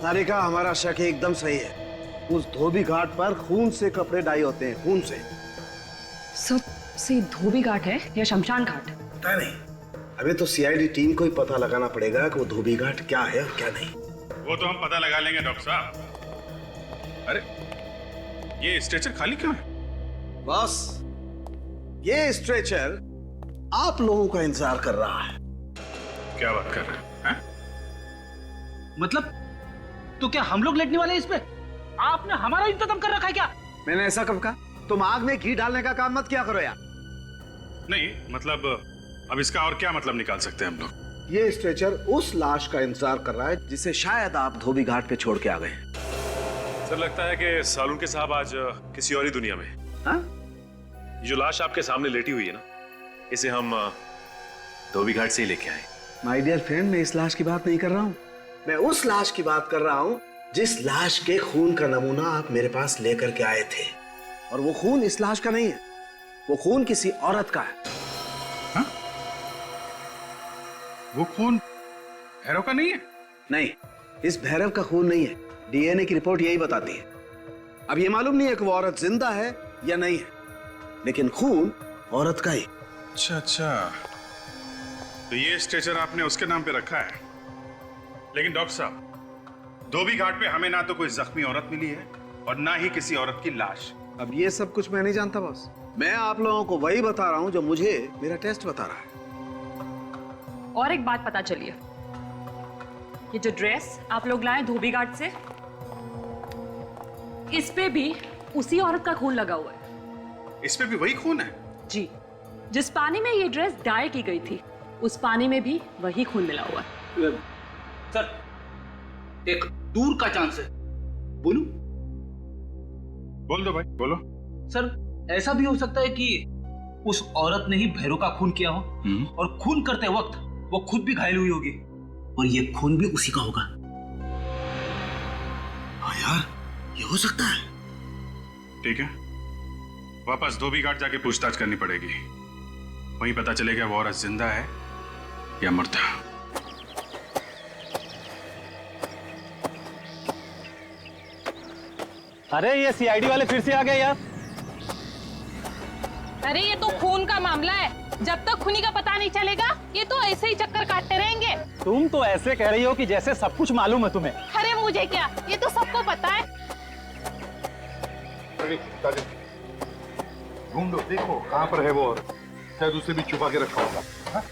सारिका, हमारा शक एकदम सही है। उस धोबी घाट पर खून से कपड़े डाई होते हैं, खून से। सर, से धोबी घाट है या शमशान घाट? पता नहीं, अभी तो सीआईडी टीम को ही पता लगाना पड़ेगा कि वो धोबी घाट क्या है और क्या नहीं। वो तो हम पता लगा लेंगे डॉक्टर साहब। अरे ये स्ट्रेचर खाली क्यों है? बॉस, ये स्ट्रेचर आप लोगों का इंतजार कर रहा है। क्या बात कर रहे हैं? मतलब तो क्या हम लोग लेटने वाले हैं इस पे? आपने हमारा इंतजाम कर रखा है क्या? मैंने ऐसा कब कहा? तुम आग में घी डालने का काम मत किया करो यार। नहीं मतलब अब इसका और क्या मतलब निकाल सकते हैं हम लोग? ये स्ट्रेचर उस लाश का इंतजार कर रहा है जिसे शायद आप धोबी घाट पे छोड़ के आ गए। सर लगता है कि सालुंके साहब आज किसी और ही दुनिया में। हाँ? ये जो लाश आपके सामने लेटी हुई है ना, इसे हम धोबी घाट से ही लेके आए। माय डियर फ्रेंड, मैं इस लाश की बात नहीं कर रहा हूँ। मैं उस लाश की बात कर रहा हूँ जिस लाश के खून का नमूना आप मेरे पास लेकर के आए थे। और वो खून इस लाश का नहीं है, वो खून किसी औरत का है। हाँ? वो खून भैरव का नहीं है? नहीं, इस भैरव का खून नहीं है। डीएनए की रिपोर्ट यही बताती है। अब ये मालूम नहीं है कि वो औरत जिंदा है या नहीं है, लेकिन खून औरत का ही। अच्छा, तो ये स्ट्रेचर आपने उसके नाम पे रखा है। लेकिन डॉक्टर साहब, धोबी घाट पे हमें ना तो कोई जख्मी औरत मिली है और ना ही किसी औरत की लाश। अब ये सब कुछ मैं नहीं जानता बॉस। मैं आप लोगों को वही बता रहा हूं जो मुझे मेरा टेस्ट बता रहा है। और एक बात पता चली है, ये जो ड्रेस आप लोग लाए धोबी घाट से, इस पे भी उसी औरत का खून लगा हुआ है। इस पे भी वही खून है? जी, जिस पानी में ये ड्रेस डाई की गई थी, उस पानी में भी वही खून मिला हुआ है। सर, एक दूर का चांस है, बोलूं? बोल दो भाई, बोलो। सर, ऐसा भी हो सकता है कि उस औरत ने ही भैरव का खून किया हो और खून करते वक्त वो खुद भी घायल हुई होगी और ये खून भी उसी का होगा। हाँ यार, ये हो सकता है। ठीक है, वापस धोबी घाट जाके पूछताछ करनी पड़ेगी। वहीं पता चलेगा वो औरत जिंदा है या मरता। अरे ये सीआईडी वाले फिर से आ गए यार। अरे ये तो खून का मामला है, जब तक खूनी का पता नहीं चलेगा ये तो ऐसे ही चक्कर काटते रहेंगे। तुम तो ऐसे कह रही हो कि जैसे सब कुछ मालूम है तुम्हें। अरे मुझे क्या, ये तो सबको पता है। ढूंढो, देखो कहाँ पर है वो, और शायद उसे भी छुपा के रखा होगा। हाँ?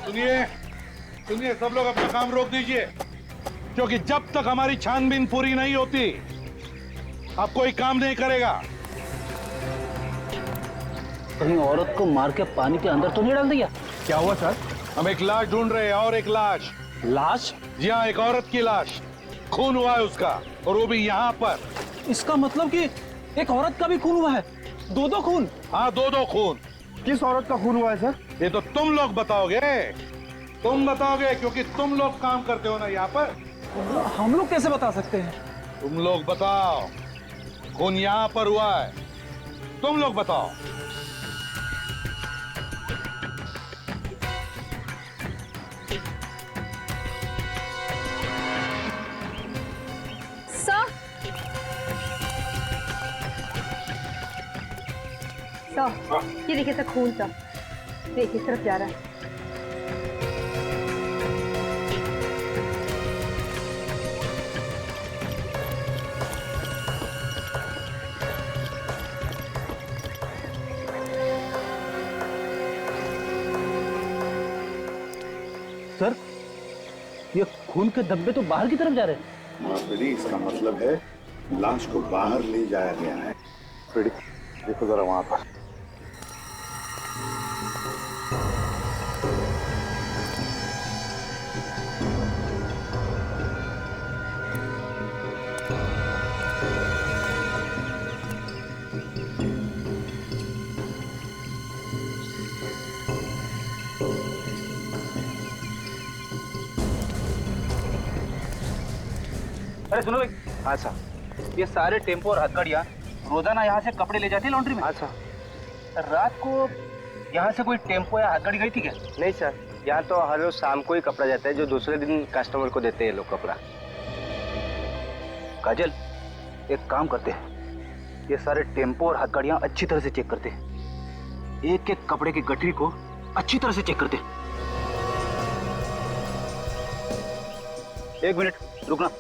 सुनिए सुनिए, सब लोग अपना काम रोक दीजिए, क्योंकि जब तक हमारी छानबीन पूरी नहीं होती आप कोई काम नहीं करेगा। कहीं औरत को मार के पानी के अंदर तो नहीं डाल दिया? क्या हुआ सर? हम एक लाश ढूंढ रहे हैं, और एक लाश। लाश? जी हाँ, एक औरत की लाश, खून हुआ है उसका, और वो भी यहाँ पर। इसका मतलब कि एक औरत का भी खून हुआ है? दो खून? हाँ, दो खून। किस औरत का खून हुआ है सर? ये तो तुम लोग बताओगे, तुम बताओगे, क्योंकि तुम लोग काम करते हो ना यहाँ पर। हम लोग कैसे बता सकते हैं? तुम लोग बताओ, खून यहाँ पर हुआ है, तुम लोग बताओ। ये देखिए सर, खून सा देखिए, तरफ जा रहा है। सर, ये खून के धब्बे तो बाहर की तरफ जा रहे हैं। हाँ फ्रेडी, इसका मतलब है लाश को बाहर ले जाया गया है। फ्रेडी, देखो जरा वहां पर। अरे सुनो भाई। अच्छा, ये सारे टेम्पो और हथकड़ियाँ रोजाना यहाँ से कपड़े ले जाते हैं लॉन्ड्री में। अच्छा, रात को यहाँ से कोई टेम्पो या हथकड़ी गई थी क्या? नहीं सर, यहाँ तो हर रोज शाम को ही कपड़ा जाता है, जो दूसरे दिन कस्टमर को देते हैं लोग कपड़ा। काजल, एक काम करते हैं, ये सारे टेम्पो और हथकड़ियाँ अच्छी तरह से चेक करते हैं, एक एक कपड़े की गठरी को अच्छी तरह से चेक करते हैं। 1 मिनट रुकना।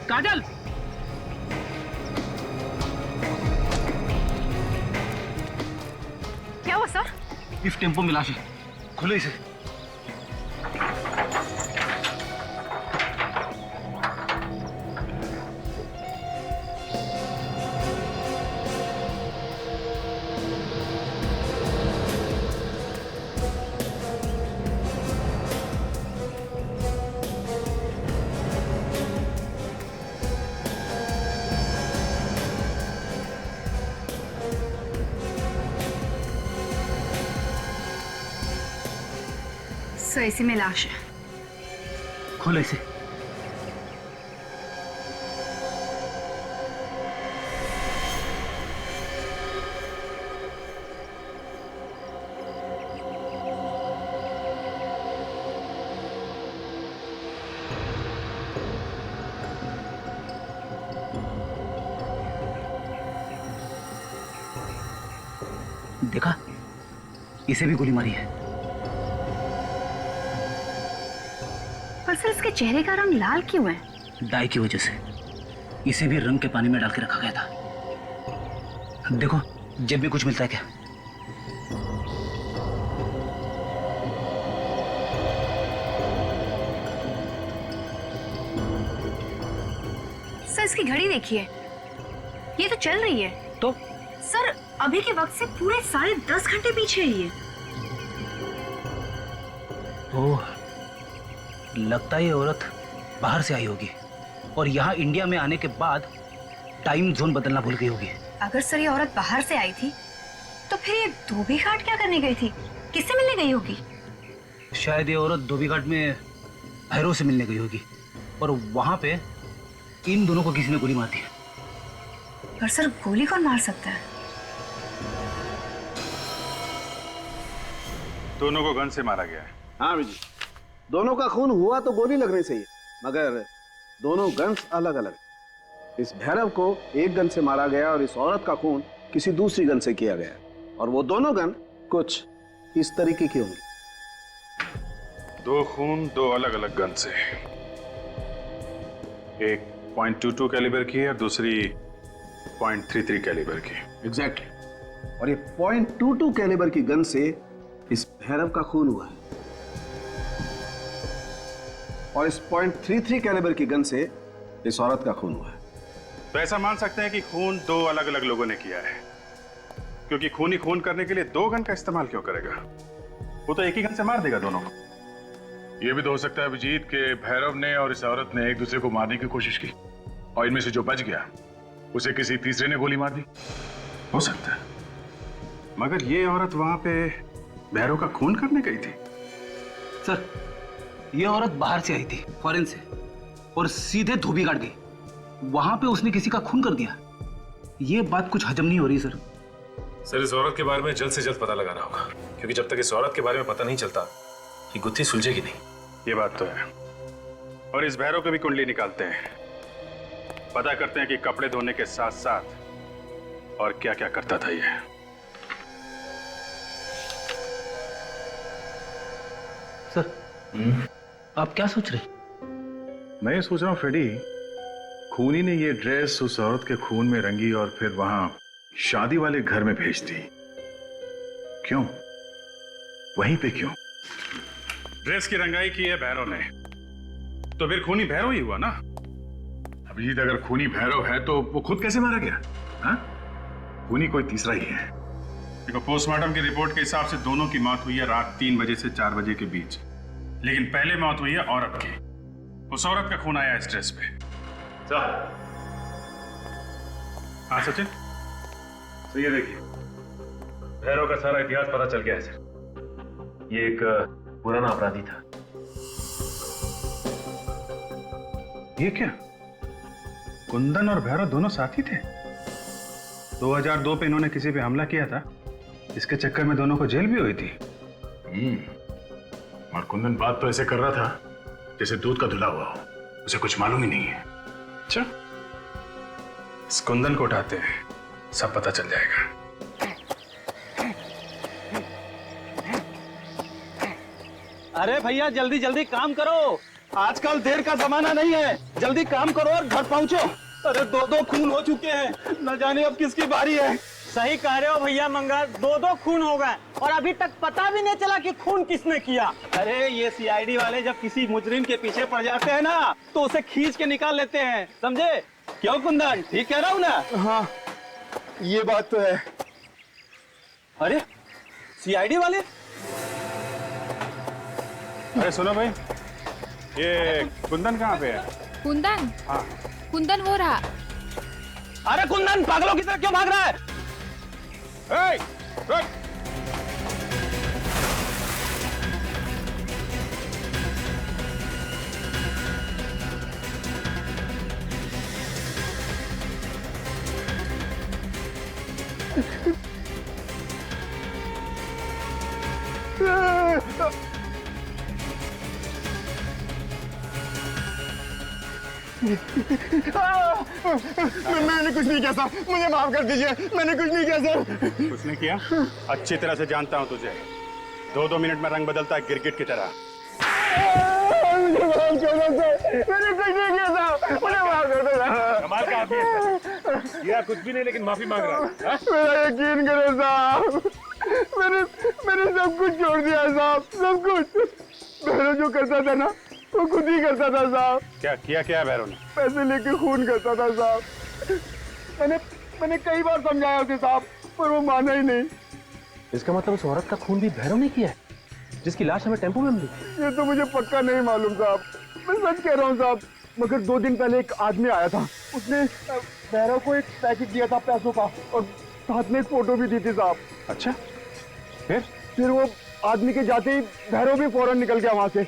काजल, क्या हुआ सर? इस टेम्पो में लाश है, खोलो इसे। सर, इसी में लाश है। खोलो इसे। देखा, इसे भी गोली मारी है। पर सर, इसके चेहरे का रंग लाल क्यों है? डाई की वजह से। इसे भी रंग के पानी में डाल के रखा गया था। देखो, जेब में कुछ मिलता है क्या? सर, इसकी घड़ी देखिए, ये तो चल रही है। तो सर, अभी के वक्त से पूरे 10.5 घंटे पीछे है ये। ओह, लगता है ये औरत बाहर से आई होगी और यहाँ इंडिया में आने के बाद टाइम जोन बदलना भूल गई होगी। अगर सर ये औरत बाहर से आई थी, तो फिर ये धोबी घाट क्या करने गई थी? किससे मिलने गई होगी? शायद ये औरत धोबी घाट में भैरव से मिलने गई होगी और वहां पे इन दोनों को किसी ने गोली मार दी। पर सर, गोली कौन मार सकता है? दोनों को गन से मारा गया है। हाँ विजय, दोनों का खून हुआ तो गोली लगने से ही, मगर दोनों गन्स अलग अलग। इस भैरव को एक गन से मारा गया और इस औरत का खून किसी दूसरी गन से किया गया, और वो दोनों गन कुछ इस तरीके की होंगी। 2 खून 2 अलग अलग गन से, एक .22 कैलिबर की है और दूसरी .33 कैलिबर की। एग्जैक्टली। और ये .22 कैलिबर की गन से इस भैरव का खून हुआ है और इस .33 कैलिबर की गन से इस औरत का खून हुआ है। तो ऐसा मान सकते हैं कि खून 2 अलग अलग लोगों ने किया है, क्योंकि खून ही खून करने के लिए 2 गन का इस्तेमाल क्यों करेगा? वो तो एक ही गन से मार देगा दोनों को। ये भी तो हो सकता है अभिजीत के भैरव ने और इस औरत ने एक दूसरे को मारने की कोशिश की और इनमें से जो बच गया उसे किसी तीसरे ने गोली मार दी। हो सकता है, मगर ये औरत वहां पे भैरव का खून करने गई थी। सर, ये औरत बाहर से आई थी, फॉरेन से, और सीधे धोबी घाट गई। वहां पे उसने किसी का खून कर दिया। ये बात कुछ हजम नहीं हो रही सर। सर, इस औरत के बारे में जल्द से जल्द पता लगाना होगा, क्योंकि जब तक इस औरत के बारे में पता नहीं चलता ये गुत्थी सुलझेगी नहीं। ये बात तो है। और इस भैरव की भी कुंडली निकालते हैं, पता करते हैं कि कपड़े धोने के साथ साथ और क्या क्या करता था ये। सर आप क्या सोच रहे? मैं ये सोच रहा हूँ फ्रेडी, खूनी ने ये ड्रेस उस औरत के खून में रंगी और फिर वहां शादी वाले घर में भेज दी। क्यों? वहीं पे क्यों? ड्रेस की रंगाई की है भैरव ने, तो फिर खूनी भैरव ही हुआ ना। अभिजीत, अगर खूनी भैरव है तो वो खुद कैसे मारा गया? हाँ? खूनी कोई तीसरा ही है। देखो, पोस्टमार्टम की रिपोर्ट के हिसाब से दोनों की मौत हुई है रात 3 बजे से 4 बजे के बीच, लेकिन पहले मौत हुई है औरत की। उस औरत का खून आया इस ड्रेस पे। हाँ सचिन, तो ये देखिए, भैरव का सारा इतिहास पता चल गया है सर। ये एक पुराना अपराधी था। ये क्या? कुंदन और भैरव दोनों साथी थे? 2002 पे इन्होंने किसी पे हमला किया था, इसके चक्कर में दोनों को जेल भी हुई थी। और कुंदन बात तो ऐसे कर रहा था जैसे दूध का धुला हुआ हो, उसे कुछ मालूम ही नहीं है। अच्छा, इस कुंदन को उठाते हैं, सब पता चल जाएगा। अरे भैया जल्दी जल्दी काम करो, आजकल देर का जमाना नहीं है, जल्दी काम करो और घर पहुंचो। अरे 2 खून हो चुके हैं, न जाने अब किसकी बारी है। सही कह रहे हो भैया मंगल, 2 खून हो गए और अभी तक पता भी नहीं चला कि खून किसने किया। अरे ये सीआईडी वाले जब किसी मुजरिम के पीछे पड़ जाते हैं ना तो उसे खींच के निकाल लेते हैं, समझे? क्यों कुंदन, ठीक कह रहा हूँ ना? हाँ, ये बात तो है। अरे सीआईडी वाले? अरे सुनो भाई, ये कुंदन कहाँ पे है? कुंदन? हाँ। कुंदन वो रहा। अरे कुंदन पागलों की तरह क्यों भाग रहा है? Hey, रुक! मैंने कुछ नहीं किया सर, मुझे माफ कर दीजिए, मैंने कुछ नहीं किया सर। कुछ नहीं किया? अच्छी तरह से जानता हूं तुझे, 2-2 मिनट में रंग बदलता है गिरगिट की तरह। मुझे माफ कर दो सर, मैंने कुछ नहीं किया सर, मुझे माफ कर दो सर। कमाल का आदमी है सर, किया कुछ भी नहीं लेकिन माफी मांग रहा है। मेरा यकीन करो साहब, मैंने सब कुछ छोड़ दिया साहब, सब कुछ। भैरव जो करता था ना वो खुद ही करता था साहब। क्या किया? क्या है भैरव ने? पैसे लेके खून करता था साहब। मैंने कई बार समझाया उसे साहब, पर वो माना ही नहीं। इसका मतलब उस औरत का खून भी भैरव ने किया है, जिसकी लाश हमें टेम्पो में मिली? ये तो मुझे पक्का नहीं मालूम साहब, मैं सच कह रहा हूँ साहब। मगर 2 दिन पहले एक आदमी आया था, उसने भैरव को एक पैकेट दिया था पैसों का और साथ में एक फोटो भी दी थी साहब। अच्छा, फिर वो आदमी के जाते ही भैरव भी फौरन निकल गया वहां से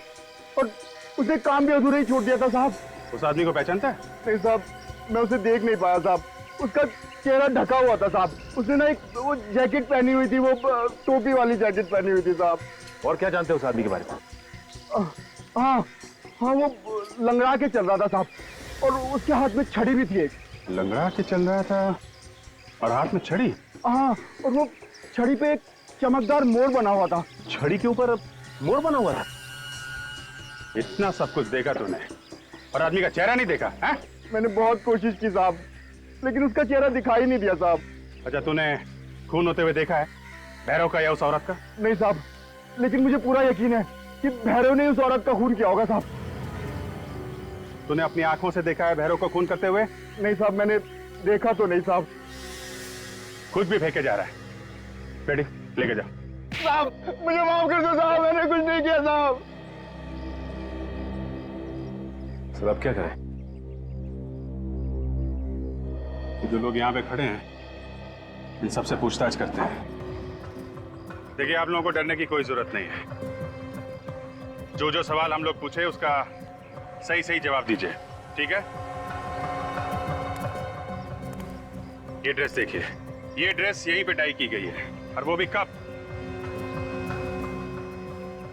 और उसने काम भी अधूरा ही छोड़ दिया था साहब। उस आदमी को पहचानता है? नहीं साहब, मैं उसे देख नहीं पाया साहब, उसका चेहरा ढका हुआ था साहब। उसने ना एक वो जैकेट पहनी हुई थी, वो टोपी वाली जैकेट पहनी हुई थी साहब। और क्या जानते हो उस आदमी के बारे में? हाँ, वो लंगड़ा के चल रहा था साहब और उसके हाथ में छड़ी भी थी एक। लंगड़ा के चल रहा था और हाथ में छड़ी? हाँ, और वो छड़ी पे एक चमकदार मोर बना हुआ था। छड़ी के ऊपर मोर बना हुआ था? इतना सब कुछ देखा तूने और आदमी का चेहरा नहीं देखा है? मैंने बहुत कोशिश की साहब, लेकिन उसका चेहरा दिखाई नहीं दिया साहब। अच्छा, तूने खून होते हुए देखा है भैरव का या उस औरत का? नहीं साहब, लेकिन मुझे पूरा यकीन है कि भैरव ने उस औरत का खून किया होगा साहब। तूने अपनी आंखों से देखा है भैरव को खून करते हुए? नहीं साहब, मैंने देखा तो नहीं साहब। खुद भी फेंके जा रहा है। रेडी, लेके जा। साहब मुझे माफ कर दो साहब, मैंने कुछ नहीं किया साहब। सर अब क्या करें? जो लोग यहाँ पे खड़े हैं इन सबसे पूछताछ करते हैं। देखिए, आप लोगों को डरने की कोई जरूरत नहीं है। जो जो सवाल हम लोग पूछे उसका सही सही जवाब दीजिए, ठीक है? ये ड्रेस देखिए, ये ड्रेस यहीं पे डाई की गई है, और वो भी कब?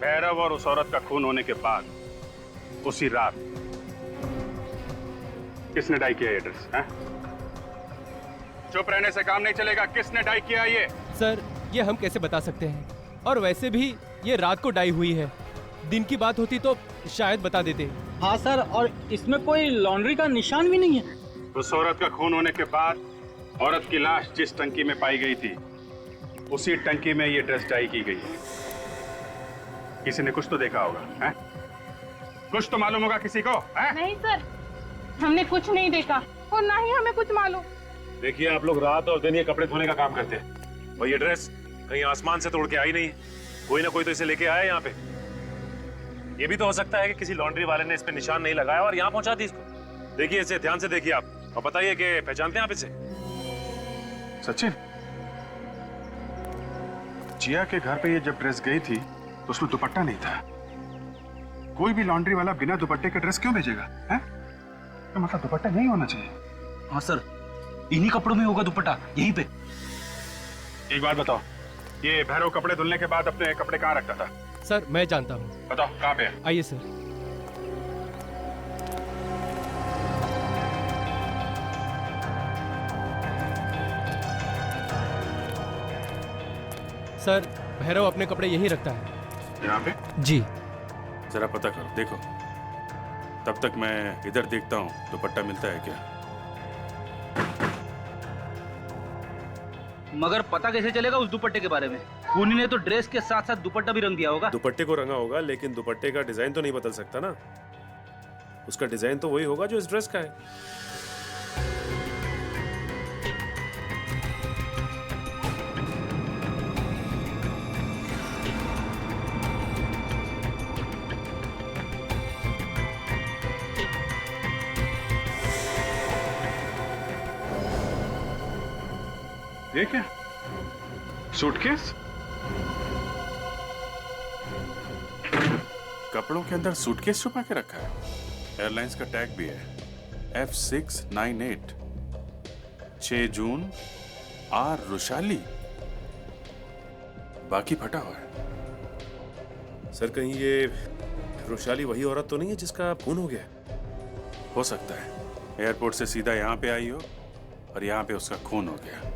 भैरव और उस औरत का खून होने के बाद, उसी रात किसने डाई किया ये ड्रेस? चुप रहने से काम नहीं चलेगा। किसने डाई किया ये? सर ये हम कैसे बता सकते हैं, और वैसे भी ये रात को डाई हुई है, दिन की बात होती तो शायद बता देते। हाँ सर, और इसमें कोई लॉन्ड्री का निशान भी नहीं है। उस औरत का खून होने के बाद औरत की लाश जिस टंकी में पाई गई थी उसी टंकी में ये ड्रेस डाई की गई है। किसी ने कुछ तो देखा होगा, हैं? कुछ तो मालूम होगा किसी को, हैं? नहीं सर, हमने कुछ नहीं देखा और ना ही हमें कुछ मालूम। देखिए आप लोग रात और दिन ये कपड़े धोने का काम करते हैं, और ये ड्रेस कहीं आसमान से तोड़ के आई नहीं, कोई ना कोई तो इसे लेके आया यहाँ पे। ये भी तो हो सकता है कि किसी लॉन्ड्री वाले ने इस पे निशान नहीं लगाया और यहाँ पहुंचा दी इसको। देखिए इसे ध्यान से देखिए आप, और बताइए कि पहचानते हैं आप इसे? सचिन, जिया के घर पे ये जब ड्रेस गई थी तो उसमें दुपट्टा नहीं था। कोई भी लॉन्ड्री वाला बिना दुपट्टे के ड्रेस क्यों भेजेगा, हैं? तो मतलब दुपट्टा नहीं होना चाहिए। हाँ सर, इन्हीं कपड़ों में होगा दुपट्टा, यहीं पे। एक बात बताओ, ये भैरव कपड़े धुलने के बाद अपने कपड़े कहाँ रखता था? सर मैं जानता हूँ। बताओ कहाँ पे है? आइए सर। सर भैरव अपने कपड़े यहीं रखता है। यहाँ पे? जी। जरा पता करो, देखो। तब तक मैं इधर देखता हूँ दुपट्टा मिलता है क्या। मगर पता कैसे चलेगा उस दुपट्टे के बारे में? खूनी ने तो ड्रेस के साथ साथ दुपट्टा भी रंग दिया होगा। दुपट्टे को रंगा होगा, लेकिन दुपट्टे का डिजाइन तो नहीं बदल सकता ना। उसका डिजाइन तो वही होगा जो इस ड्रेस का है। ये क्या? सूटकेस? कपड़ों के अंदर सूटकेस छुपा के रखा है। एयरलाइंस का टैग भी है, F698, 6 जून, आर रुशाली। बाकी फटा हुआ है। सर कहीं ये रुशाली वही औरत तो नहीं है जिसका खून हो गया? हो सकता है एयरपोर्ट से सीधा यहाँ पे आई हो और यहाँ पे उसका खून हो गया।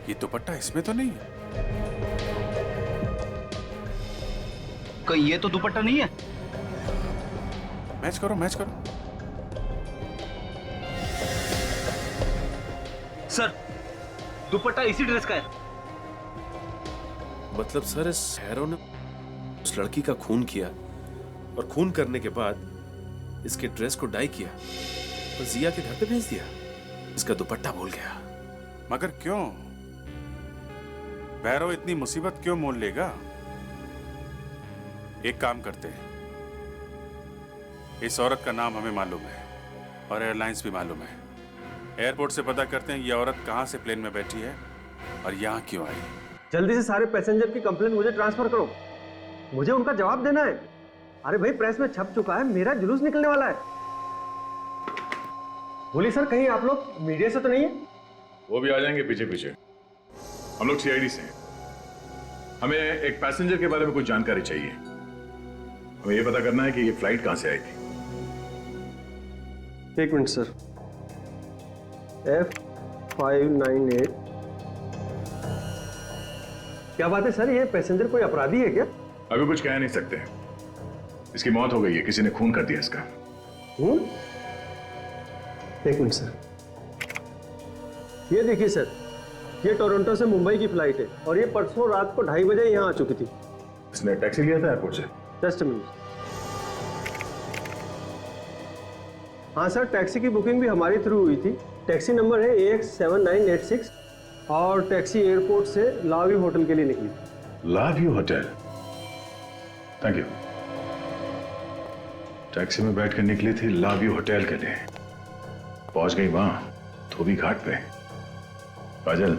ये दुपट्टा इसमें तो नहीं है। कहीं ये तो दुपट्टा नहीं है? मैच करो, मैच करो। सर दुपट्टा इसी ड्रेस का है। मतलब सर इस हैरो ने उस लड़की का खून किया, और खून करने के बाद इसके ड्रेस को डाई किया और जिया के घर पे भेज दिया। इसका दुपट्टा भूल गया। मगर क्यों? भैरव इतनी मुसीबत क्यों मोल लेगा? एक काम करते हैं, इस औरत का नाम हमें मालूम है और एयरलाइंस भी मालूम है। एयरपोर्ट से पता करते हैं ये औरत कहां से प्लेन में बैठी है और यहां क्यों आई। जल्दी से सारे पैसेंजर की कंप्लेंट मुझे ट्रांसफर करो, मुझे उनका जवाब देना है। अरे भाई प्रेस में छप चुका है, मेरा जुलूस निकलने वाला है। बोलिए सर, कहीं आप लोग मीडिया से तो नहीं है? वो भी आ जाएंगे पीछे पीछे। हम लोग सीआईडी से हैं। हमें एक पैसेंजर के बारे में कुछ जानकारी चाहिए। हमें ये पता करना है कि ये फ्लाइट कहां से आई थी। एक मिनट सर। F598। क्या बात है सर, ये पैसेंजर कोई अपराधी है क्या? अभी कुछ कह नहीं सकते। इसकी मौत हो गई है, किसी ने खून कर दिया इसका। खून? एक मिनट सर, ये देखिए सर, ये टोरंटो से मुंबई की फ्लाइट है और ये परसों रात को 2:30 बजे यहाँ आ चुकी थी। इसने टैक्सी लिया था एयरपोर्ट से? Just a minute. हाँ सर, टैक्सी की बुकिंग भी हमारी थ्रू हुई थी। टैक्सी नंबर है AX7986 और टैक्सी एयरपोर्ट से लाव्यू होटल के लिए निकली। लाव्यू होटल? Thank you. टैक्सी में बैठ कर निकली थी लाव्यू होटल के लिए, पहुंच गई वहां धोबी घाट पे। काजल,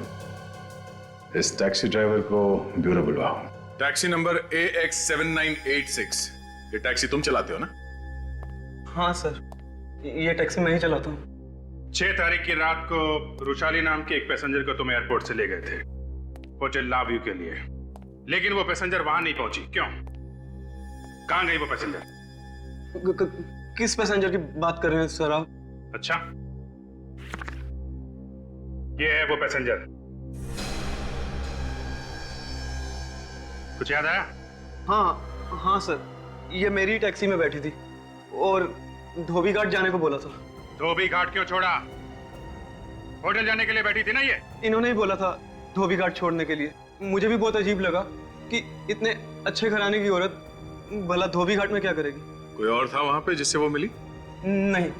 इस टैक्सी ड्राइवर को ब्यूरो बुलवाओ। Taxi number AX7986। ये टैक्सी तुम चलाते हो ना? हाँ सर, ये टैक्सी मैं ही चलाता हूँ। 6 तारीख की रात को रुशाली नाम के एक पैसेंजर को तुम एयरपोर्ट से ले गए थे होटल लाव्यू के लिए, लेकिन वो पैसेंजर वहां नहीं पहुंची। क्यों? कहां गई वो पैसेंजर? किस पैसेंजर की बात कर रहे हैं सर आप? अच्छा, ये है वो पैसेंजर। कुछ याद आया? हाँ सर, ये मेरी टैक्सी में बैठी थी और धोबी घाट जाने को बोला था। धोबी घाट क्यों छोड़ा? होटल जाने के लिए बैठी थी ना ये? इन्होंने ही बोला था धोबी घाट छोड़ने के लिए। मुझे भी बहुत अजीब लगा कि इतने अच्छे घराने की औरत भला धोबी घाट में क्या करेगी। कोई और था वहां पे जिससे वो मिली? नहीं,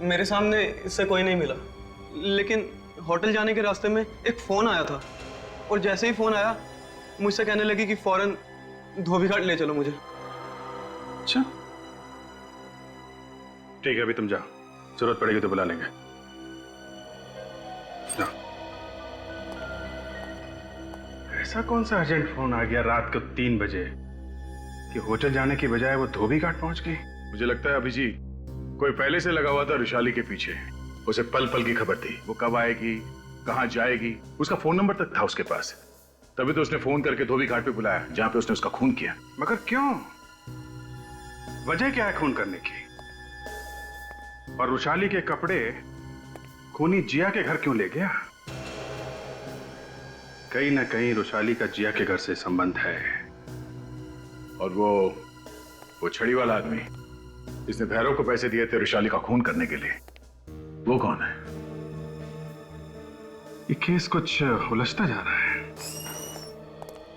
मेरे सामने इससे कोई नहीं मिला, लेकिन होटल जाने के रास्ते में एक फोन आया था और जैसे ही फोन आया मुझसे कहने लगी कि फौरन धोबी घाट ले चलो मुझे। अच्छा, ठीक है, अभी तुम जाओ, जरूरत पड़ेगी तो बुला लेंगे। जाओ। ऐसा कौन सा अर्जेंट फोन आ गया रात को 3 बजे कि होटल जाने की बजाय वो धोबी घाट पहुंच गई? मुझे लगता है अभिजीत कोई पहले से लगा हुआ था रुशाली के पीछे। उसे पल पल की खबर थी, वो कब आएगी, कहां जाएगी, उसका फोन नंबर तक था उसके पास। तभी तो उसने फोन करके धोबी घाट पे बुलाया जहां पे उसने उसका खून किया। मगर क्यों? वजह क्या है खून करने की? और रुशाली के कपड़े खूनी जिया के घर क्यों ले गया? कहीं ना कहीं रुशाली का जिया के घर से संबंध है। और वो छड़ी वाला आदमी जिसने भैरव को पैसे दिए थे रुशाली का खून करने के लिए, वो कौन है? ये केस कुछ उलझता जा रहा है।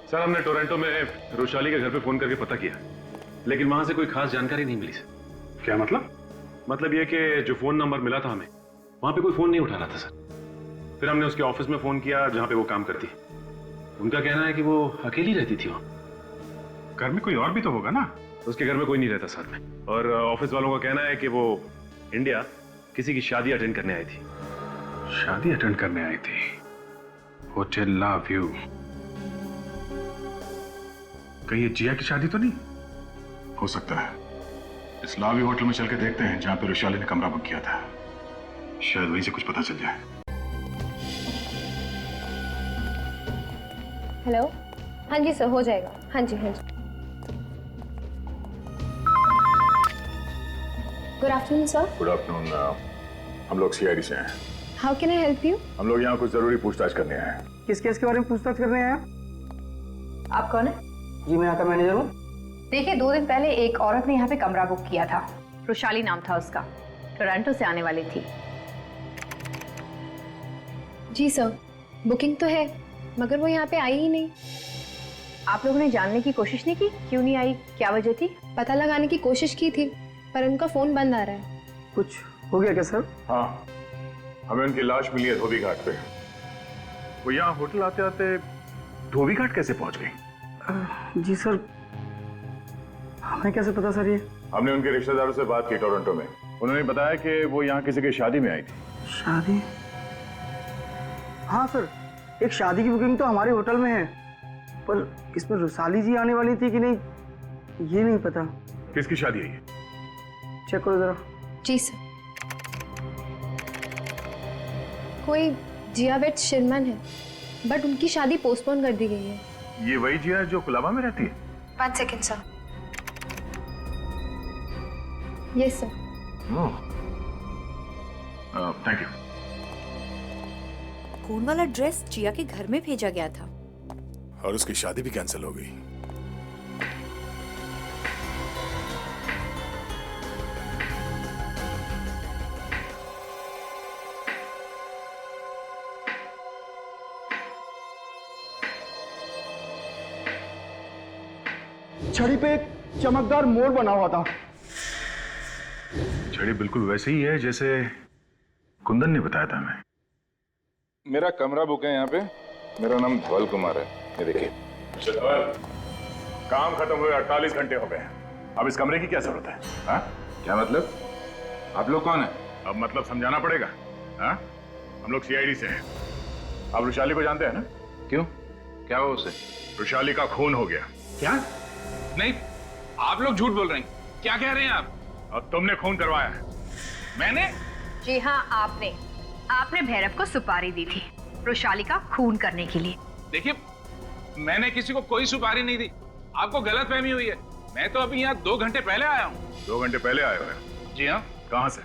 सर, हमने टोरंटो में रुशाली के घर पे फोन करके पता किया, लेकिन वहां से कोई खास जानकारी नहीं मिली सर। क्या मतलब? मतलब ये कि जो फोन नंबर मिला था हमें, वहां पे कोई फोन नहीं उठा रहा था सर। फिर हमने उसके ऑफिस में फोन किया जहां पे वो काम करती। उनका कहना है कि वो अकेली रहती थी वहां। घर में कोई और भी तो होगा ना? उसके घर में कोई नहीं रहता साथ में। और ऑफिस वालों का कहना है कि वो इंडिया किसी की शादी अटेंड करने आई थी। शादी अटेंड करने आई थी? होटल ला व्यू। कहीं ये जिया की शादी तो नहीं? हो सकता है। इस लावी होटल में चल के देखते हैं जहां पे रुशाली ने कमरा बुक किया था, शायद वहीं से कुछ पता चल जाए। हेलो, हाँ जी सर, हो जाएगा। हाँ जी हाँ जी। Good afternoon sir. Good afternoon. हम लोग सीआईडी से हैं। How can I help you? हम लोग यहाँ कुछ जरूरी पूछताछ करने आए हैं। किस केस के बारे में पूछताछ करने आए? आप कौन है? जी, मैं यहाँ का मैनेजर हूँ। देखिए, 2 दिन पहले एक औरत ने यहाँ पे कमरा बुक किया था। रुशाली नाम था उसका, टोरंटो से आने वाली थी। जी सर, बुकिंग तो है, मगर वो यहाँ पे आई ही नहीं। आप लोगों ने जानने की कोशिश नहीं की क्यों नहीं आई, क्या वजह थी? पता लगाने की कोशिश की थी, पर उनका फोन बंद आ रहा है। कुछ हो गया क्या सर? हाँ, हमें उनकी लाश मिली है धोबी घाट पे। वो यहाँ होटल आते आते धोबी घाट कैसे पहुंच गई? जी सर, हमें कैसे पता सर? ये हमने उनके रिश्तेदारों से बात की टोरंटो में। उन्होंने बताया कि वो यहाँ किसी की शादी में आई थी। शादी? हाँ सर, एक शादी की बुकिंग तो हमारे होटल में है, पर इसमें रुशाली जी आने वाली थी कि नहीं ये नहीं पता। किसकी शादी है ये? चेक करो जरा। जी सर, कोई जियावेट शिरमन है, बट उनकी शादी पोस्टपोन कर दी गई है। ये वही जिया जो कुलाबा में रहती है? 1 second sir. Yes sir. Thank you. खून वाला ड्रेस जिया के घर में भेजा गया था और उसकी शादी भी कैंसिल हो गई। छड़ी पे एक चमकदार मोड़ बना हुआ था। छड़ी बिल्कुल वैसे ही है जैसे कुंदन ने बताया था हमें। मेरा कमरा बुक है यहाँ पे। मेरा नाम धवल कुमार है। ये देखिए। काम खत्म हुए 48 घंटे हो गए। अब इस कमरे की क्या जरूरत है? हाँ? क्या मतलब? आप लोग कौन है? अब मतलब समझाना पड़ेगा। हाँ? हम लोग सीआईडी से हैं। आप रुशाली को जानते हैं ना? क्यों? क्या हुआ उसे? रुशाली का खून हो गया। क्या? नहीं, आप लोग झूठ बोल रहे हैं। क्या कह रहे हैं आप? अब तुमने खून करवाया है। मैंने? जी हाँ, आपने भैरव को सुपारी दी थी रुशाली का खून करने के लिए। देखिए, मैंने किसी को कोई सुपारी नहीं दी। आपको गलतफहमी हुई है। मैं तो अभी यहाँ 2 घंटे पहले आया हूँ। 2 घंटे पहले आए हो? जी हाँ। कहाँ से?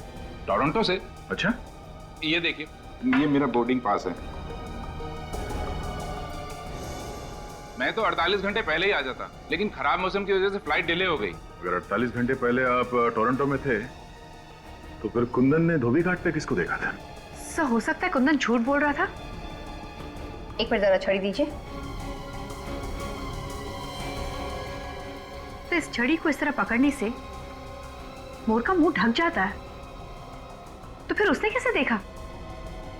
टोरंटो से। अच्छा, ये देखिए, ये मेरा बोर्डिंग पास है। मैं तो 48 घंटे पहले ही आ जाता, लेकिन खराब मौसम की वजह से फ्लाइट डिले हो गई। अगर 48 घंटे पहले आप टोरंटो में थे तो फिर कुंदन ने धोबी घाट पे किसको देखा था? सर हो सकता है कुंदन झूठ बोल रहा था। एक बार जरा छड़ी दीजिए। तो इस छड़ी को इस तरह पकड़ने से मोर का मुंह ढक जाता है, तो फिर उसने कैसे देखा?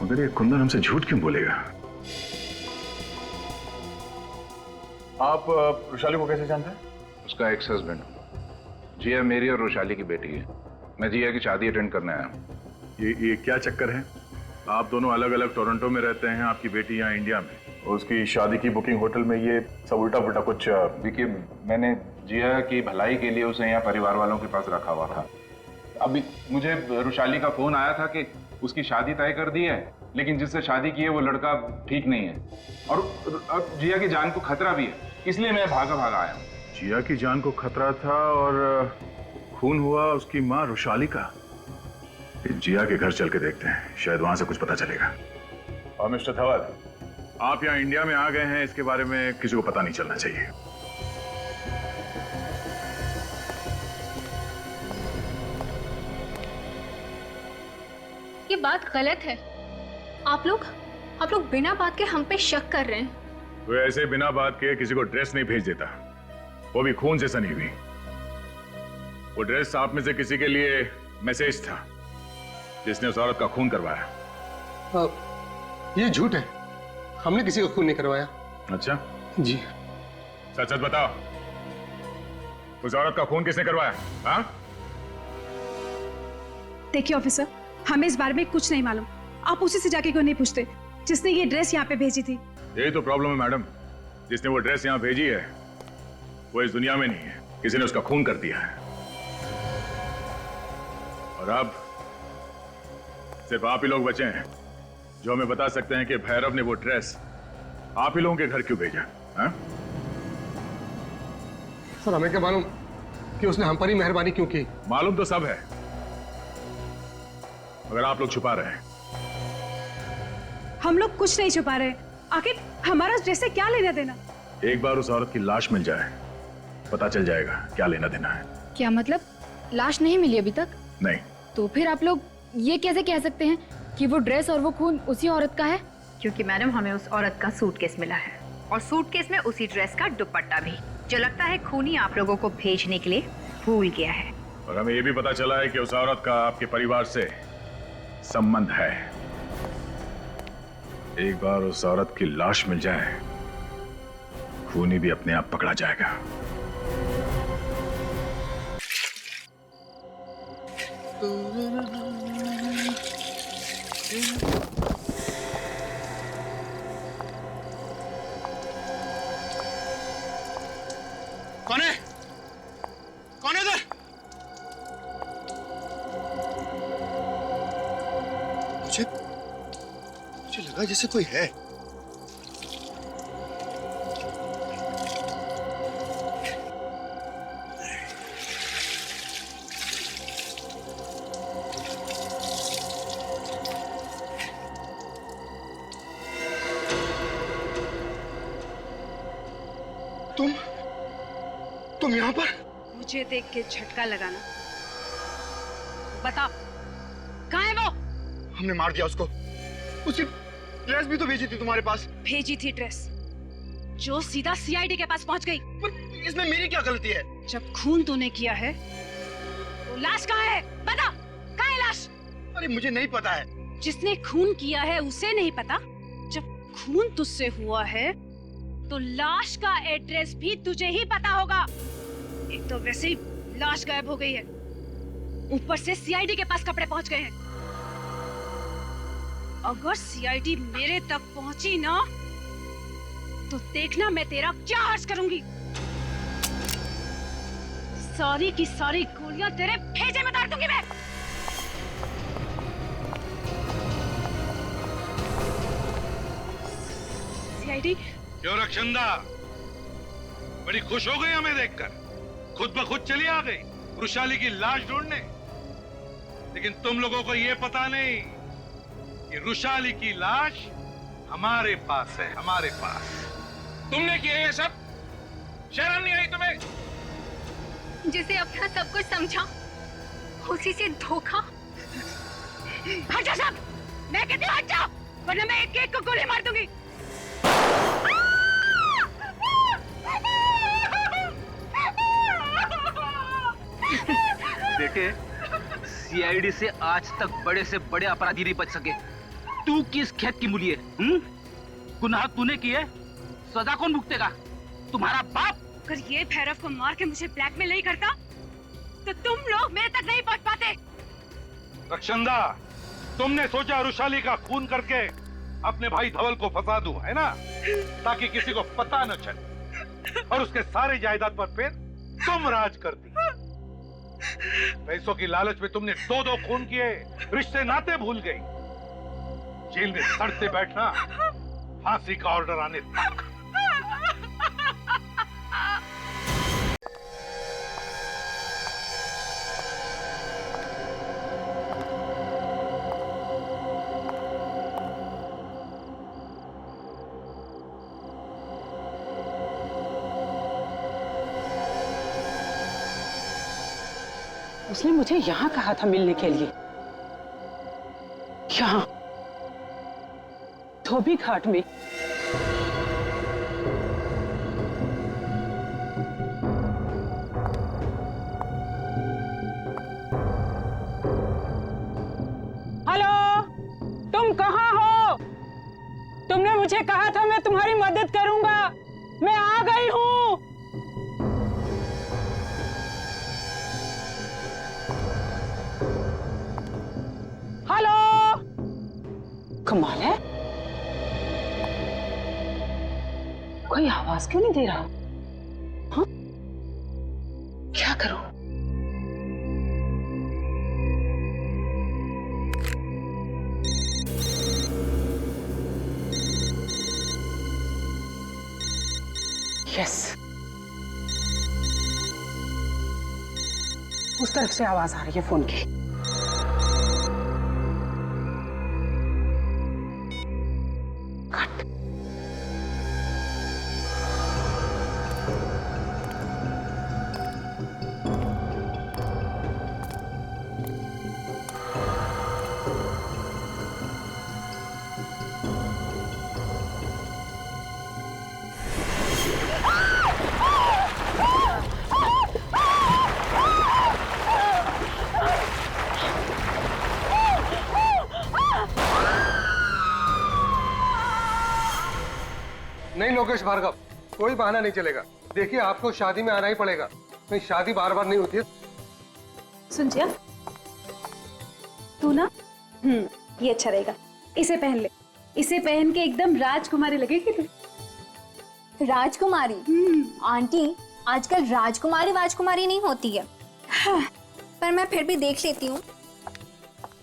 मगर ये कुंदन हमसे झूठ क्यों बोलेगा? आप रोशाली को कैसे जानते हैं? उसका एक्स हस्बैंड। जिया मेरी और रोशाली की बेटी है। मैं जिया की शादी अटेंड करने आया हूँ। ये क्या चक्कर है? आप दोनों अलग अलग टोरंटो में रहते हैं, आपकी बेटी यहाँ इंडिया में। उसकी शादी की बुकिंग होटल में, ये सब उल्टा पुल्टा कुछ। देखिए, मैंने जिया की भलाई के लिए उसे यहाँ परिवार वालों के पास रखा हुआ था। अभी मुझे रोशाली का फोन आया था कि उसकी शादी तय कर दी है, लेकिन जिससे शादी की है वो लड़का ठीक नहीं है और अब जिया की जान को खतरा भी है, इसलिए मैं भागा आया हूँ। जिया की जान को खतरा था और खून हुआ उसकी माँ रोशाली का। जिया के घर चल के देखते हैं, शायद वहां से कुछ पता चलेगा। और मिस्टर धवल, आप यहाँ इंडिया में आ गए हैं, इसके बारे में किसी को पता नहीं चलना चाहिए। ये बात गलत है। आप लोग बिना बात के हम पे शक कर रहे हैं। वो ऐसे बिना बात के किसी को ड्रेस नहीं भेज देता, वो भी खून से सनी हुई। वो ड्रेस आप में से किसी के लिए मैसेज था जिसने उस औरत का खून करवाया। ये झूठ है, हमने किसी का खून नहीं करवाया। अच्छा जी। सच सच बताओ, उस औरत का खून किसने करवाया? हाँ? देखिए ऑफिसर, हमें इस बारे में कुछ नहीं मालूम। आप उसी से जाके क्यों नहीं पूछते जिसने ये ड्रेस यहाँ पे भेजी थी? यही तो प्रॉब्लम है मैडम, जिसने वो ड्रेस यहाँ भेजी है वो इस दुनिया में नहीं है, किसी ने उसका खून कर दिया है। और अब सिर्फ आप ही लोग बचे हैं जो हमें बता सकते हैं कि भैरव ने वो ड्रेस आप ही लोगों के घर क्यों भेजा। हाँ? सर हमें क्या मालूम कि उसने हम पर ही मेहरबानी क्यों की। मालूम तो सब है, मगर आप लोग छुपा रहे हैं। हम लोग कुछ नहीं छुपा रहे। आखिर हमारा ड्रेस से क्या लेना देना? एक बार उस औरत की लाश मिल जाए, पता चल जाएगा क्या लेना देना है। क्या मतलब? लाश नहीं मिली अभी तक? नहीं। तो फिर आप लोग ये कैसे कह सकते हैं कि वो ड्रेस और वो खून उसी औरत का है? क्योंकि मैडम हमें उस औरत का सूटकेस मिला है और सूटकेस में उसी ड्रेस का दुपट्टा भी, जो लगता है खूनी आप लोगों को भेजने के लिए भूल गया है। और हमें यह भी पता चला है कि उस औरत का आपके परिवार से संबंध है। एक बार उस औरत की लाश मिल जाए, खूनी भी अपने आप पकड़ा जाएगा। कौन है? कौन है इधर? मुझे लगा जैसे कोई है। तुम यहाँ पर? मुझे देख के झटका लगाना। बता, कहाँ है वो? हमने मार दिया उसको। उसकी ड्रेस भी तो भेजी थी तुम्हारे पास। भेजी थी ड्रेस जो सीधा सीआईडी के पास पहुंच गई। पर इसमें मेरी क्या गलती है? जब खून तूने किया है तो लाश कहाँ है? बता, कहाँ है लाश? अरे मुझे नहीं पता है। जिसने खून किया है उसे नहीं पता? जब खून तुझसे हुआ है तो लाश का एड्रेस भी तुझे ही पता होगा। एक तो वैसे ही लाश गायब हो गई है, ऊपर से सीआईडी के पास कपड़े पहुंच गए हैं। अगर सीआईडी मेरे तक पहुंची ना तो देखना मैं तेरा क्या हर्ष करूंगी। सारी की सारी गोलियां तेरे भेजे में डाल दूंगी मैं। सीआईडी। क्यों रक्षंदा, बड़ी खुश हो गई हमें देखकर? खुद ब खुद चली आ गई वृषाली की लाश ढूंढने। लेकिन तुम लोगों को यह पता नहीं कि वृषाली की लाश हमारे पास है, हमारे पास। तुमने किया ये सब? शर्म नहीं आई तुम्हें? जिसे अपना सब कुछ समझा उसी से धोखा। हट जा सब, मैं कहती हूँ हट जाओ, वरना मैं एक एक को गोली मार दूंगी। बेटे, सीआईडी से आज तक बड़े से बड़े अपराधी नहीं बच सके। तू किस खेत की मूली है? गुनाह तूने किए, सजा कौन भुगतेगा? तुम्हारा बाप। अगर ये भैरव को मार के मुझे ब्लैकमेल नहीं करता तो तुम लोग मेरे तक नहीं पहुंच पाते। रक्षंदा, तुमने सोचा वृषाली का खून करके अपने भाई धवल को फंसा दूं, है ना? ताकि किसी को पता न चले और उसके सारे जायदाद पर फिर तुम राज करती। पैसों की लालच में तुमने 2-2 खून किए, रिश्ते नाते भूल गई। जेल में सड़ते बैठना, फांसी का ऑर्डर आने तक। उसने मुझे यहाँ कहा था मिलने के लिए। यहाँ धोबी घाट में। हेलो, तुम कहाँ हो? तुमने मुझे कहा था मैं तुम्हारी मदद करूंगा। मैं आ गई हूँ। हेलो, कमाल है, कोई आवाज क्यों नहीं दे रहा? हाँ? क्या करूं? यस, उस तरफ से आवाज आ रही है फोन की। नहीं लोकेश भार्गव, कोई बहाना नहीं चलेगा। देखिए, आपको शादी में आना ही पड़ेगा। नहीं, शादी बार बार नहीं होती है। सुन जिया, तू ना ये अच्छा रहेगा, इसे पहन ले। इसे पहन के एकदम राजकुमारी लगेगी तू। राजकुमारी? आंटी, आजकल राजकुमारी वाजकुमारी नहीं होती है। हाँ, पर मैं फिर भी देख लेती हूँ।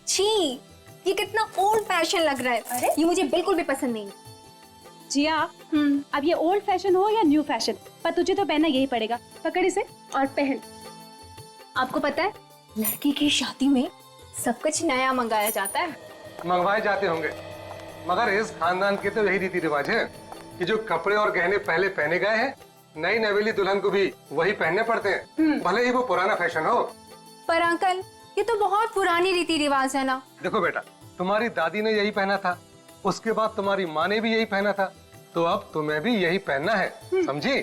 छी, ये कितना ओल्ड फैशन लग रहा है। अरे ये मुझे बिल्कुल भी पसंद नहीं। जिया, अब ये ओल्ड फैशन हो या न्यू फैशन, पर तुझे तो पहनना यही पड़ेगा। पकड़ इसे और पहन। आपको पता है, लड़की की शादी में सब कुछ नया मंगाया जाता है। मंगवाए जाते होंगे, मगर इस खानदान के तो यही रीति रिवाज है कि जो कपड़े और गहने पहले पहने गए हैं, नई नवेली दुल्हन को भी वही पहनने पड़ते हैं, भले ही वो पुराना फैशन हो। पर अंकल, ये तो बहुत पुरानी रीति रिवाज है ना। देखो बेटा, तुम्हारी दादी ने यही पहना था, उसके बाद तुम्हारी माँ ने भी यही पहना था, तो अब तुम्हें भी यही पहनना है, समझी?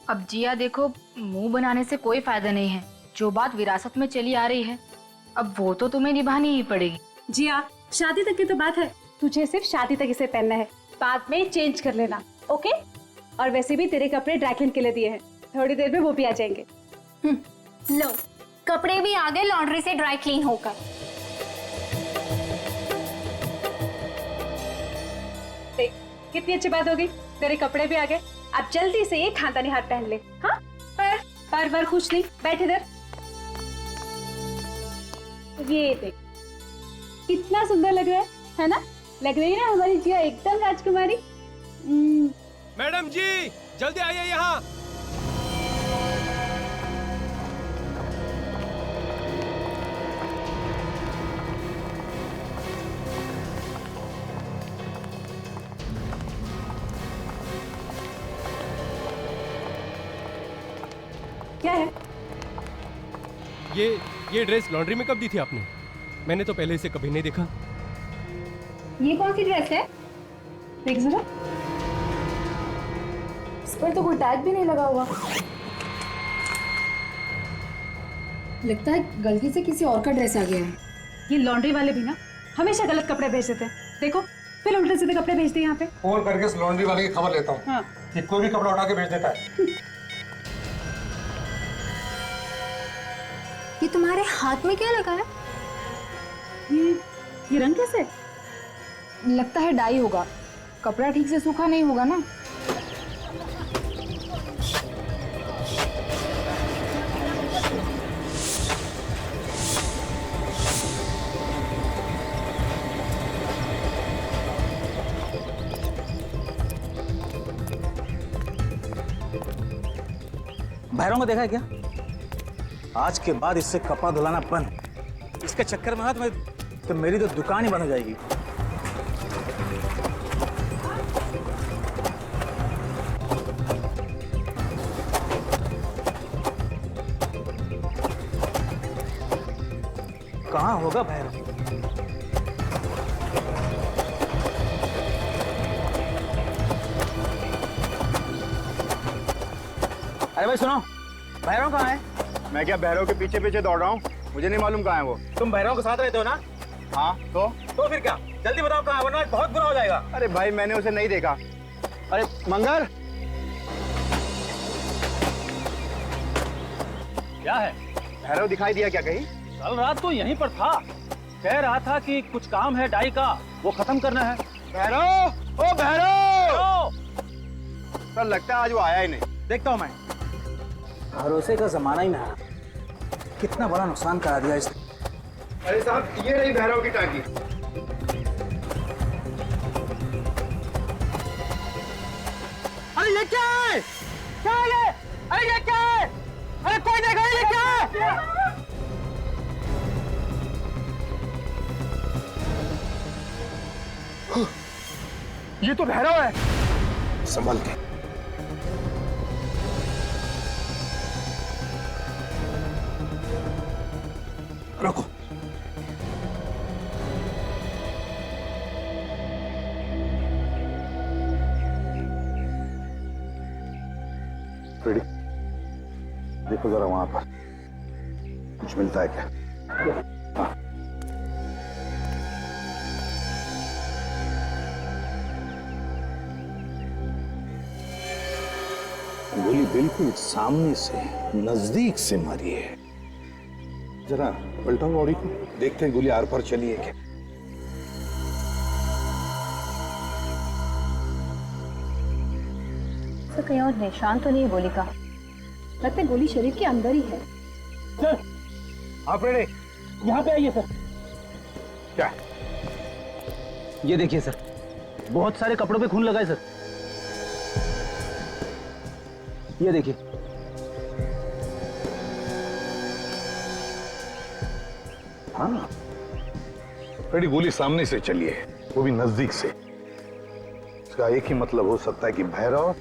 अब जिया देखो, मुंह बनाने से कोई फायदा नहीं है। जो बात विरासत में चली आ रही है, अब वो तो तुम्हें निभानी ही पड़ेगी। जिया, शादी तक की तो बात है, तुझे सिर्फ शादी तक इसे पहनना है, बाद में चेंज कर लेना, ओके? और वैसे भी तेरे कपड़े ड्राई क्लीन के लिए दिए हैं, थोड़ी देर में वो भी आ जाएंगे। लो, कपड़े भी आ गए लॉन्ड्री से ड्राई क्लीन होकर। देख, कितनी अच्छी बात होगी, तेरे कपड़े भी आ गए। अब जल्दी से ये खानदानी हार पहन ले। हाँ, पर कुछ नहीं, बैठ इधर। ये देख, कितना सुंदर लग रहा है ना? लग रही है ना हमारी जिया एकदम राजकुमारी। मैडम जी, जल्दी आइए यहाँ। ये ड्रेस लॉन्ड्री में कब दी थी आपने? मैंने तो पहले इसे कभी नहीं देखा। ये कौन सी ड्रेस है? देख जरा, इस पर तो कोई टैग भी नहीं लगा हुआ। लगता है गलती से किसी और का ड्रेस आ गया है। ये लॉन्ड्री वाले भी ना हमेशा गलत कपड़े भेज देते हैं। देखो फिर उल्टे सीधे कपड़े भेजते हैं यहाँ पे। फोन करके इस लॉन्ड्री वाले की खबर लेता हूँ हाँ। कि कोई भी कपड़ा उठा के भेज देता है। ये तुम्हारे हाथ में क्या लगा है? ये रंग कैसे? लगता है डाई होगा, कपड़ा ठीक से सूखा नहीं होगा ना। भैरव को देखा है क्या? आज के बाद इससे कपड़ा धुलाना बंद। इसके चक्कर में ना तो मेरी तो दुकान ही बंद हो जाएगी। कहाँ होगा भैरव? अरे भाई सुनो, भैरव कहाँ है? मैं क्या भैरव के पीछे पीछे दौड़ रहा हूँ? मुझे नहीं मालूम कहाँ है वो। तुम भैरव के साथ रहते हो ना? हाँ तो फिर क्या? जल्दी बताओ कहाँ है, वरना बहुत बुरा हो जाएगा। अरे भाई मैंने उसे नहीं देखा। अरे मंगर, क्या है? भैरव दिखाई दिया क्या कहीं? कल रात तो यहीं पर था, कह रहा था कि कुछ काम है डाई का, वो खत्म करना है। भैरव, ओ भैरव! सर लगता है आज वो आया ही नहीं। देखता हूँ मैं। भरोसे का जमाना ही ना, कितना बड़ा नुकसान करा दिया इसने। अरे साहब, ये रही भैरव की टांकी। अरे ये क्या है? क्या है ये? अरे ये क्या है? अरे कोई देखा ये क्या है? ये तो भैरव है। संभल के। रुको। रेडी? देखो जरा वहां पर कुछ मिलता है क्या? हाँ। गोली बिल्कुल सामने से, नजदीक से मारी है। जरा पलटाओ बॉडी को, देखते हैं गोली आर पार चली है क्या। तो कहीं और निशान तो नहीं है गोली का। लगता है गोली शरीर के अंदर ही है। सर, आप रेडी? यहाँ पे आइए सर। क्या? ये देखिए सर, बहुत सारे कपड़ों पे खून लगा है सर। ये देखिए। हाँ, रेडी गोली सामने से चली है, वो भी नजदीक से। इसका एक ही मतलब हो सकता है कि भैरव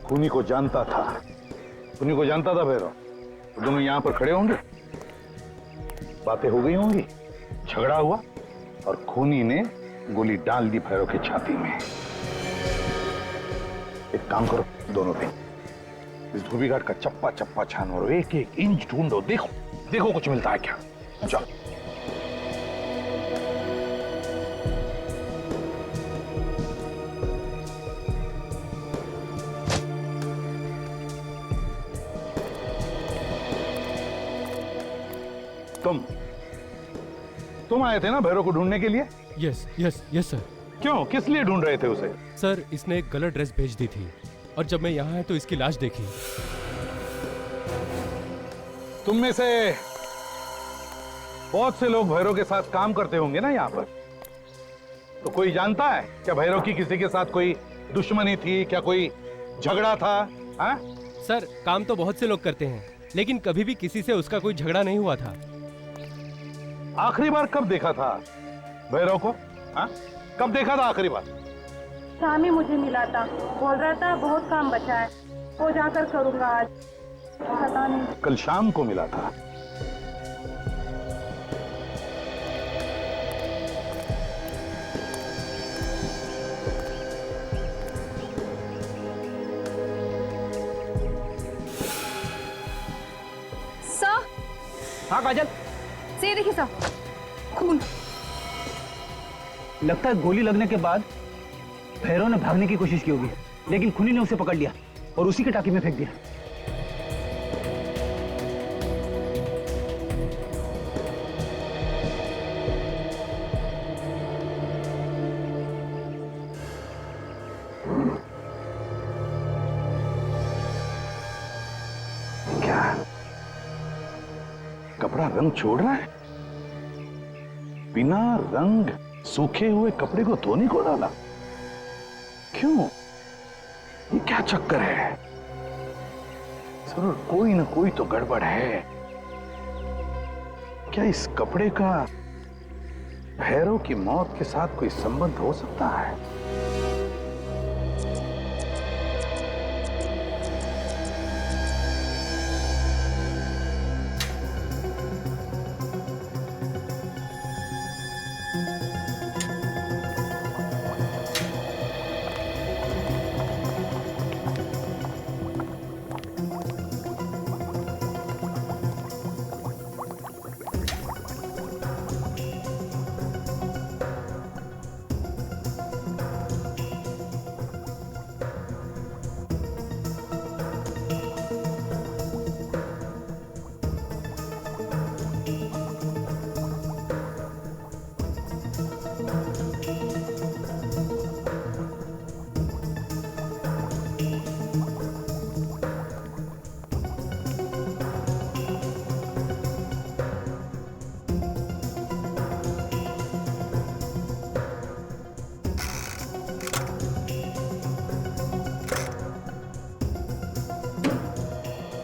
खूनी को जानता था। खूनी को जानता था भैरव, तो दोनों यहां पर खड़े होंगे, बातें हो गई होंगी, झगड़ा हुआ और खूनी ने गोली डाल दी भैरव की छाती में। एक काम करो दोनों पे, इस धोबी घाट का चप्पा चप्पा छान मारो, एक एक इंच ढूंढो, देखो देखो कुछ मिलता है क्या। चलो। तुम आए थे ना भैरव को ढूंढने के लिए? Yes yes yes sir. क्यों, किस लिए ढूंढ रहे थे उसे? सर, इसने एक गलत ड्रेस भेज दी थी और जब मैं यहाँ आया तो इसकी लाश देखी। तुम में से बहुत से लोग भैरव के साथ काम करते होंगे ना यहाँ पर, तो कोई जानता है क्या भैरव की किसी के साथ कोई दुश्मनी थी क्या, कोई झगड़ा था? हा? सर, काम तो बहुत से लोग करते हैं, लेकिन कभी भी किसी से उसका कोई झगड़ा नहीं हुआ था। आखिरी बार कब देखा था भैरव को? हा? कब देखा था आखिरी बार? शाम ही मुझे मिला था, बोल रहा था बहुत काम बचा है, वो जाकर करूंगा आज। पता नहीं। कल शाम को मिला था? हाँ काजल, से देखिए सर, खून। लगता है गोली लगने के बाद भैरव ने भागने की कोशिश की होगी, लेकिन खूनी ने उसे पकड़ लिया और उसी के टाकी में फेंक दिया। क्या कपड़ा रंग छोड़ रहा है? बिना रंग सूखे हुए कपड़े को धोने को डाला? क्यों? ये क्या चक्कर है? जरूर कोई ना कोई तो गड़बड़ है। क्या इस कपड़े का भैरव की मौत के साथ कोई संबंध हो सकता है?